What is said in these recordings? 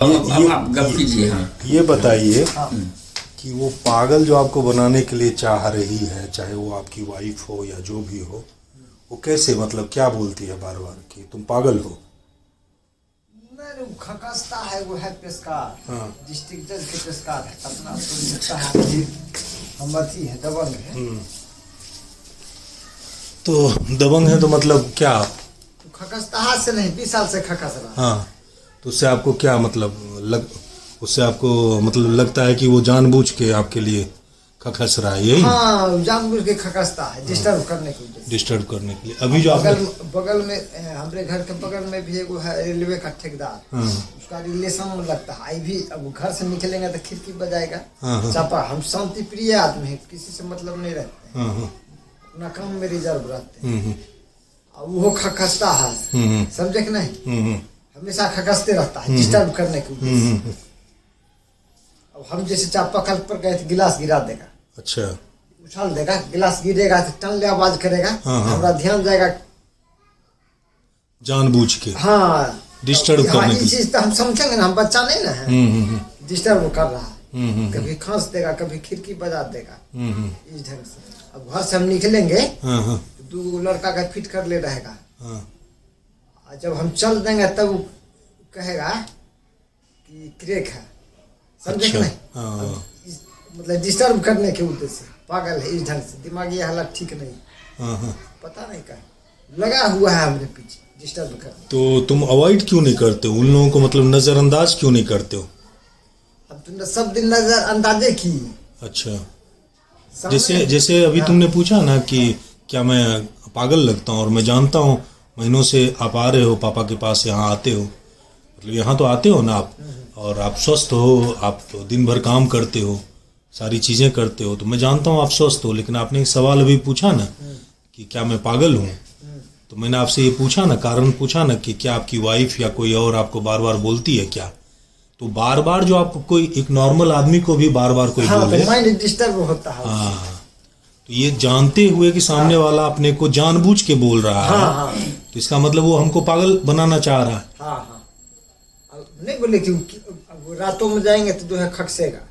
आप गप कीजिए। हाँ, ये बताइए कि वो पागल जो आपको बनाने के लिए चाह रही है, चाहे वो आपकी वाइफ हो या जो भी हो, वो कैसे, मतलब क्या बोलती है बार बार कि तुम पागल हो? नहीं, वो खकसता है, वो है पेशकार। हाँ। डिस्ट्रिक्ट जज के पेशकार है, अपना तो लिखता है कि हम अथी है, दबंग है। तो दबंग है तो मतलब क्या? वो खकसता हाथ से नहीं, 20 साल से खकस रहा है। हाँ, तो उससे आपको क्या मतलब उससे आपको मतलब लगता है कि वो जानबूझ के आपके लिए खखस रहा है, यही? हाँ, जानबूझ के खकसता है, डिस्टर्ब करने की वजह से। डिस्टर्ब करने के लिए। अभी जो आपने बगल में हमारे घर के बगल में भी एगो है रेलवे का ठेकेदार। हाँ। उसका रिलेशन में लगता है। आई भी अब घर से निकलेंगे तो खिड़की बजाएगा। हाँ। चापा, हम शांति प्रिय आदमी हैं, किसी से मतलब नहीं रहते हैं। हाँ। अपना काम में रिजर्व रहते हैं। और वो खकसता है, समझे कि नहीं? हमेशा खकसते रहता है, डिस्टर्ब करने की वजह से। अब हम जैसे चापाकल पर गए तो गिलास गिरा देगा। अच्छा। उछाल देगा, गिलास गिरेगा तो टन ले आवाज करेगा। हाँ। हमारा ध्यान जाएगा। जानबूझ के हाँ, डिस्टर्ब हाँ, करने ये की। चीज तो हम समझेंगे ना, हम बच्चा नहीं ना है। डिस्टर्ब कर रहा है, कभी खांस देगा, कभी खिड़की बजा देगा, इस ढंग से। अब घर से हम निकलेंगे तो 2 लड़का का फिट कर ले रहेगा। और जब हम चल देंगे तब वो कहेगा कि क्रेक है, समझे कि नहीं? हाँ। मतलब डिस्टर्ब करने के उद्देश्य से पागल है, इस ढंग से। दिमागी हालत ठीक नहीं, हाँ। पता नहीं क्या लगा हुआ है हमरे पीछे, डिस्टर्ब करने। तो तुम अवॉइड क्यों नहीं करते हो उन लोगों को, मतलब नजरअंदाज क्यों नहीं करते हो? अब तुमने सब दिन नजरअंदाजे की। अच्छा, सामने- जैसे अभी हाँ। तुमने पूछा ना कि क्या मैं पागल लगता हूँ, और मैं जानता हूँ महीनों से आप आ रहे हो पापा के पास, यहाँ आते हो, मतलब यहाँ तो आते हो ना आप, और आप स्वस्थ हो, आप तो दिन भर काम करते हो, सारी चीज़ें करते हो, तो मैं जानता हूँ आप स्वस्थ हो। लेकिन आपने एक सवाल अभी पूछा ना कि क्या मैं पागल हूँ, तो मैंने आपसे ये पूछा ना, कारण पूछा ना कि क्या आपकी वाइफ या कोई और आपको बार बार बोलती है क्या? तो बार बार जो आपको कोई एक नॉर्मल आदमी को भी बार बार कोई हाँ, बोले, तो माइंड डिस्टर्ब होता है। हाँ, तो ये जानते हुए कि सामने वाला अपने को जानबूझ के बोल रहा है, हाँ। तो इसका मतलब वो हमको पागल बनाना चाह रहा है। हाँ। अब नहीं बोले कि अब रातों में जाएंगे तो जो है खकसेगा,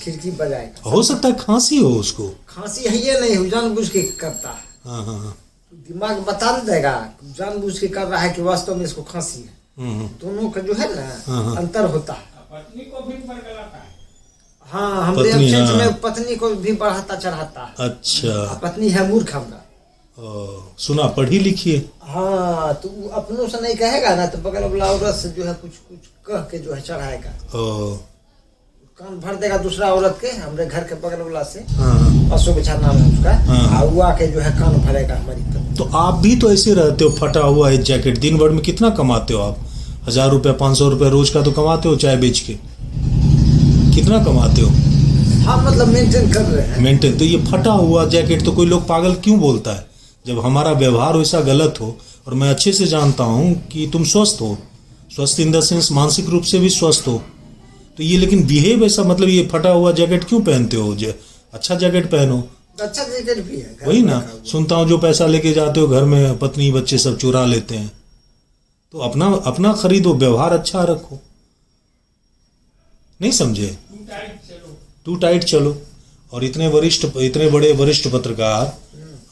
खिड़की बजाएगा। हो सकता है खांसी हो उसको। खांसी है ये नहीं, जानबूझ के करता है। हाँ। दिमाग बता देगा जानबूझ के कर रहा है कि वास्तव में इसको खांसी है। दोनों का जो है ना अंतर होता है। पत्नी को भी बरगलाता है। हाँ, हमरे पत्नी, अफेंस हाँ। में पत्नी को भी बढ़ाता चढ़ाता है। अच्छा। पत्नी है मूर्ख हमरा। सुना, पढ़ी लिखी है। हाँ, तो वो अपनों से नहीं कहेगा ना, तो बगल वाला औरत से जो है कुछ कह के जो है चढ़ाएगा। कान भर देगा दूसरा औरत के, हमरे घर के बगल वाला से। अशोक झा नाम है उसका। और वो आके जो है कान भरेगा हमारी पत्नी। तो आप भी तो ऐसे रहते हो, फटा हुआ है जैकेट, दिन भर में कितना कमाते हो आप? 1000 रुपया 500 रुपया रोज का तो कमाते हो चाय बेच के, कितना कमाते हो? हाँ, मतलब मेंटेन कर रहे हैं। मेंटेन। तो ये फटा हुआ जैकेट तो कोई लोग पागल क्यों बोलता है, जब हमारा व्यवहार वैसा गलत हो? और मैं अच्छे से जानता हूँ कि तुम स्वस्थ हो, स्वस्थ इन द सेंस मानसिक रूप से भी स्वस्थ हो, तो ये लेकिन बिहेव ऐसा, मतलब ये फटा हुआ जैकेट क्यों पहनते हो? अच्छा जैकेट पहनो। अच्छा जैकेट भी है, घर वही में ना, रखा हुआ। सुनता हूँ जो पैसा लेके जाते हो घर में पत्नी बच्चे सब चुरा लेते हैं। तो अपना खरीदो, व्यवहार अच्छा रखो। नहीं समझे? टू टाइट चलो। और इतने बड़े वरिष्ठ पत्रकार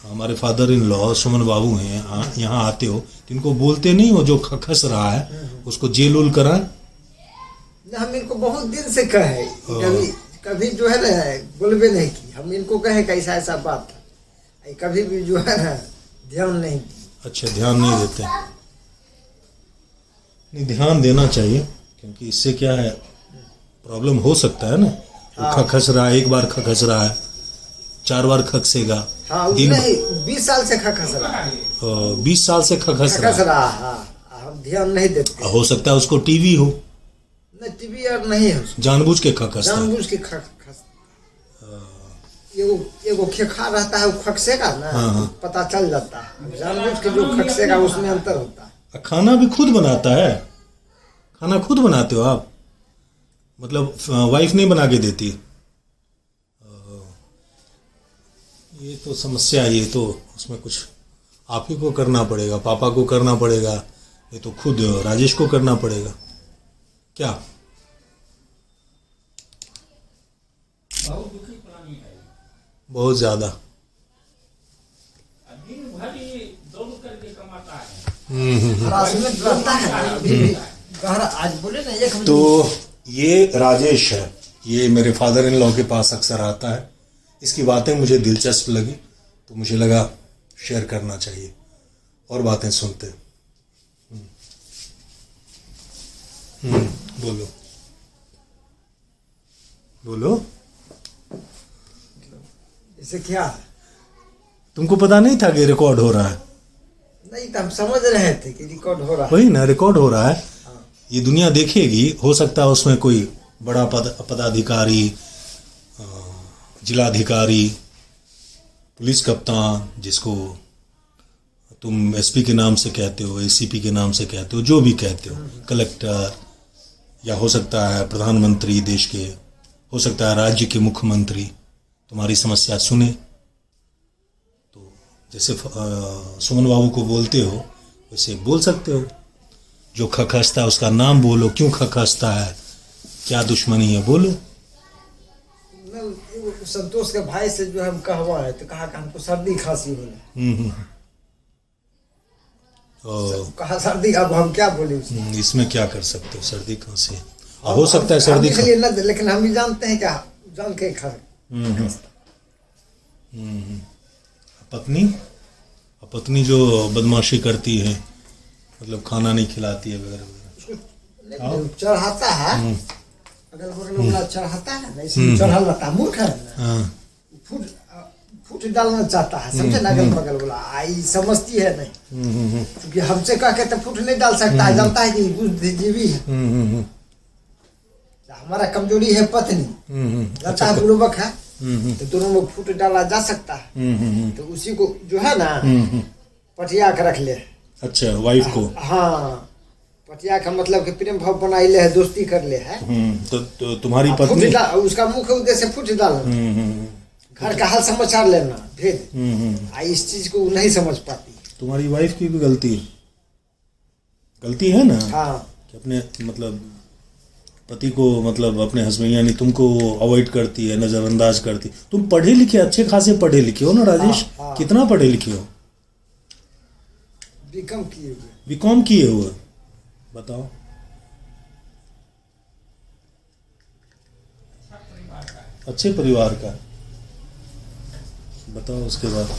हमारे फादर इन लॉ सुमन बाबू हैं, यहाँ आते हो तो इनको बोलते नहीं हो जो खस रहा है उसको जेल उल कराएं? हम इनको बहुत दिन से कहे, कभी जो है ना बोलबे नहीं की। हम इनको कहे कैसा ऐसा बात है, कभी भी जो है ना ध्यान नहीं दी। अच्छा, ध्यान नहीं देते? नहीं, ध्यान देना चाहिए, क्योंकि इससे क्या है, प्रॉब्लम हो सकता है ना। खस रहा है, एक बार खस रहा है, 4 बार खसेगा। हाँ, नहीं 20 साल से खस रहा है। 20 साल से खस रहा है। हाँ, हम ध्यान नहीं देते। हो सकता है उसको टीवी हो। नहीं, टीवी और नहीं है उसको। जानबूझ के खसता है। जानबूझ के खस एगो खेखा रहता है, वो खकसेगा ना, पता चल जाता है। जानबूझ के जो खकसेगा उसमें अंतर होता है। खाना भी खुद बनाता है? खाना खुद बनाते हो आप? मतलब वाइफ नहीं बना के देती? ये तो समस्या है, ये तो उसमें कुछ आप ही को करना पड़ेगा, पापा को करना पड़ेगा, ये तो खुद राजेश को करना पड़ेगा क्या? बहुत दुखी प्राणी है। बहुत ज्यादा। दिन भर ये दौड़ करके कमाता है। हरासमेंट रहता है अभी भी। आज बोले ना एक तो ये राजेश है, ये मेरे फादर इन लॉ के पास अक्सर आता है। इसकी बातें मुझे दिलचस्प लगी तो मुझे लगा शेयर करना चाहिए और बातें सुनते। बोलो बोलो। इसे क्या तुमको पता नहीं था कि रिकॉर्ड हो रहा है? नहीं तो हम समझ रहे थे कि रिकॉर्ड हो रहा है। वही ना, रिकॉर्ड हो रहा है। ये दुनिया देखेगी, हो सकता है उसमें कोई बड़ा पदाधिकारी, जिलाधिकारी, पुलिस कप्तान, जिसको तुम एसपी के नाम से कहते हो, एसीपी के नाम से कहते हो, जो भी कहते हो, कलेक्टर, या हो सकता है प्रधानमंत्री देश के, हो सकता है राज्य के मुख्यमंत्री तुम्हारी समस्या सुने। तो जैसे सुमन बाबू को बोलते हो वैसे बोल सकते हो। जो खखसता है उसका नाम बोलो, क्यों खखसता है, क्या दुश्मनी है, बोलो। संतोष के भाई से जो हम कहवाए तो कहा कि हमको सर्दी खांसी हो रहा है। कहा सर्दी, अब हम क्या बोले उसमें? इसमें क्या कर सकते हो, सर्दी खांसी हो सकता है, सर्दी खांसी न, लेकिन हम भी जानते हैं क्या जान के पत्नी जो बदमाशी करती है, मतलब खाना नहीं खिलाती है वगैरह वगैरह, चढ़ाता है अगल बगल वाला चढ़ाता है ना, इसलिए चढ़ा लेता है, मूर्ख है ना, फूट डालना चाहता है, समझे ना, अगल बगल वाला आई समझती है नहीं, क्योंकि हमसे कह के तो फूट नहीं डाल सकता है, जानता है कि बुद्धिजीवी है। हमारा कमजोरी है पत्नी, लगता है बुड़बक है, तो दोनों में फूट डाला जा सकता है, तो उसी को जो है ना पटिया के रख ले। अच्छा, वाइफ को? हाँ, पटिया का मतलब कि प्रेम भाव बनाई ले है, दोस्ती कर ले है। तो तुम्हारी पत्नी उसका मुख्य उद्देश्य फूट डालना, घर का हाल समाचार लेना, भेद। इस चीज को नहीं समझ पाती। तुम्हारी वाइफ की भी गलती है ना? हाँ, कि अपने मतलब पति को, मतलब अपने हस्बैंड यानी तुमको अवॉइड करती है, नजरअंदाज करती। तुम पढ़े लिखे, अच्छे खासे पढ़े लिखे हो ना राजेश? हाँ। कितना पढ़े लिखे हो? बीकॉम किए हुए, बताओ। अच्छे परिवार का, बताओ उसके बाद।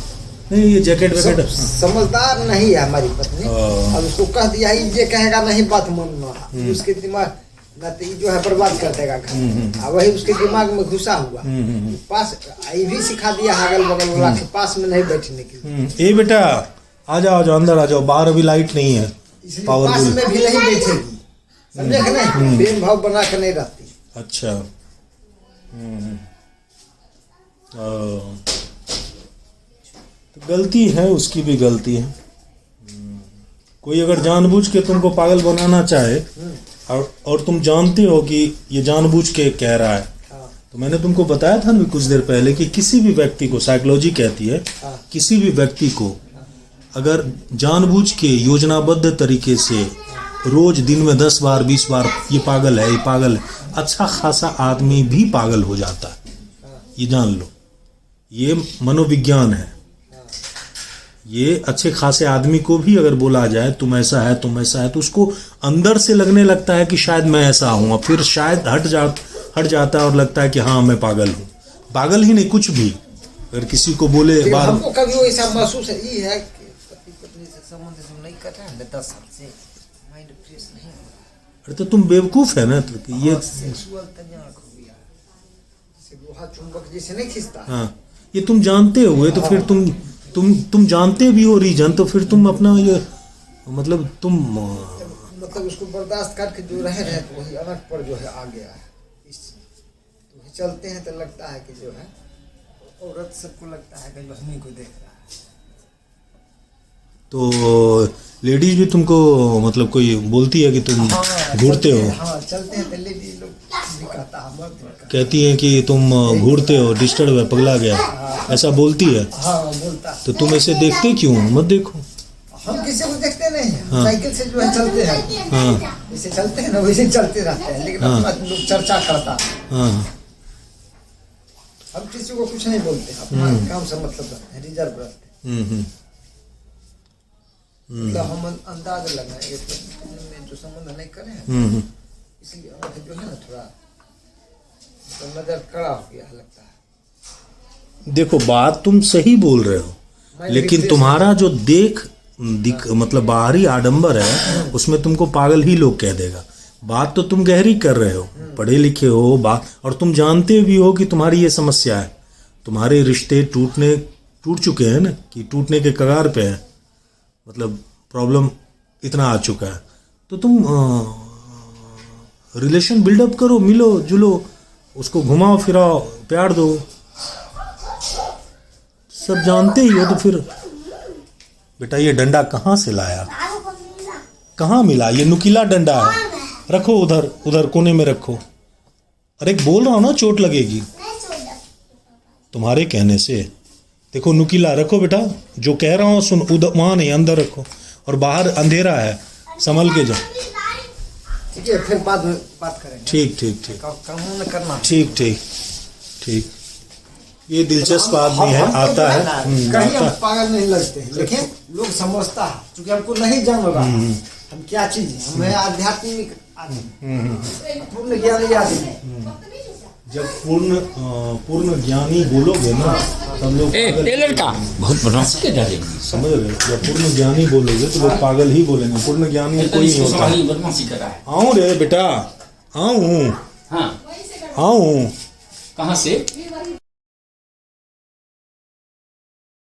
नहीं, ये जैकेट वैकेट समझदार नहीं है हमारी पत्नी। अब उसको कह दिया ये कहेगा नहीं, बात मानना, उसके दिमाग ना तो जो है बर्बाद कर देगा घर। वही उसके दिमाग में घुसा हुआ। पास ये भी सिखा दिया अगल बगल वाला के पास में नहीं बैठने की। ए बेटा आ जाओ अंदर आ जाओ, बाहर अभी लाइट नहीं है, पावर पास में भी नहीं बैठेगी, समझे कि नहीं, प्रेम भाव बना के नहीं रहती। अच्छा। तो गलती है, उसकी भी गलती है। कोई अगर जानबूझ के तुमको पागल बनाना चाहे और तुम जानते हो कि ये जानबूझ के कह रहा है, तो मैंने तुमको बताया था ना कुछ देर पहले कि किसी भी व्यक्ति को, साइकोलॉजी कहती है, किसी भी व्यक्ति को अगर जानबूझ के योजनाबद्ध तरीके से रोज दिन में 10 बार 20 बार ये पागल है, ये पागल है, अच्छा खासा आदमी भी पागल हो जाता है। ये जान लो, ये मनोविज्ञान है। ये अच्छे खासे आदमी को भी अगर बोला जाए तुम ऐसा है, तुम ऐसा है, तो उसको अंदर से लगने लगता है कि शायद मैं ऐसा हूँ, और फिर शायद हट जाता है और लगता है कि हाँ मैं पागल हूँ। पागल ही नहीं, कुछ भी अगर किसी को बोले बार, हमको कभी ऐसा महसूस है ये है कि पति पत्नी से संबंध जो नहीं कर रहा है 10 साल से, माइंड फ्रेश नहीं हो रहा। अरे तो तुम बेवकूफ है ना, तो ये सेक्सुअल तंजाक हो गया, लोहा चुंबक जैसे नहीं खींचता। हाँ, ये तुम जानते हुए तो फिर तुम जानते भी हो रीजन, तो फिर तुम अपना ये मतलब उसको बर्दाश्त करके जो रहे तो वही अनक पर जो है आ गया है। तो चलते हैं तो लगता है कि जो है औरत सबको लगता है कि जो हमें को देख रहा है। तो लेडीज भी तुमको मतलब कोई बोलती है कि तुम घूरते हो? हाँ, चलते हैं तो लेडीज लोग भी कहता है, कहती है कि तुम घूरते हो, डिस्टर्ब है, पगला गया, ऐसा बोलती है। हाँ, बोलता। तो तुम ऐसे देखते क्यों? मत देखो। हम किसी को देखते नहीं हैं। साइकिल से जो है चलते हैं। हाँ, जैसे चलते हैं ना वैसे चलते रहते हैं, लेकिन अपना लोग चर्चा करता है। हाँ, हम किसी को कुछ नहीं बोलते, अपना काम से मतलब रखते हैं, रिजर्व रखते हैं। मतलब हम अंदाज लगाएंगे में जो संबंध नहीं करे हैं, इसलिए हमें जो है ना थोड़ा तो नजर कड़ा हो गया लगता है। देखो बात तुम सही बोल रहे हो, लेकिन तुम्हारा जो मतलब बाहरी आडंबर है उसमें तुमको पागल ही लोग कह देगा। बात तो तुम गहरी कर रहे हो, पढ़े लिखे हो बात, और तुम जानते भी हो कि तुम्हारी ये समस्या है, तुम्हारे रिश्ते टूट चुके हैं ना, कि टूटने के कगार पे है, मतलब प्रॉब्लम इतना आ चुका है। तो तुम रिलेशन बिल्डअप करो, मिलो जुलो, उसको घुमाओ फिराओ, प्यार दो, सब जानते ही हो। तो फिर बेटा ये डंडा कहाँ से लाया, कहाँ मिला? ये नुकीला डंडा है, रखो उधर कोने में रखो। अरे बोल रहा हूं ना, चोट लगेगी तुम्हारे कहने से। देखो नुकीला रखो बेटा, जो कह रहा हूं सुन, उधर वहां नहीं, अंदर रखो, और बाहर अंधेरा है, संभल के जाओ। ठीक है, फिर बाद में बात करेंगे। ठीक ठीक ठीक, कानून करना। ठीक ठीक ठीक। ये दिलचस्प आदमी है, आता है। कहीं हम पागल नहीं लगते हैं, लेकिन लोग समझता है क्योंकि हमको नहीं जान रहा हम क्या चीज है। हमें आध्यात्मिक आदमी, पूर्ण ज्ञानी आदमी। जब पूर्ण ज्ञानी बोलोगे ना, तब लोग लड़का बहुत बदमाशी के डालेंगे, समझ रहे हो? जब पूर्ण ज्ञानी बोलोगे तो लोग पागल ही बोलेंगे। पूर्ण ज्ञानी कोई नहीं होता। बदमाशी कर रहा है। आऊं रे बेटा, आऊं हाँ, आऊं, कहाँ से?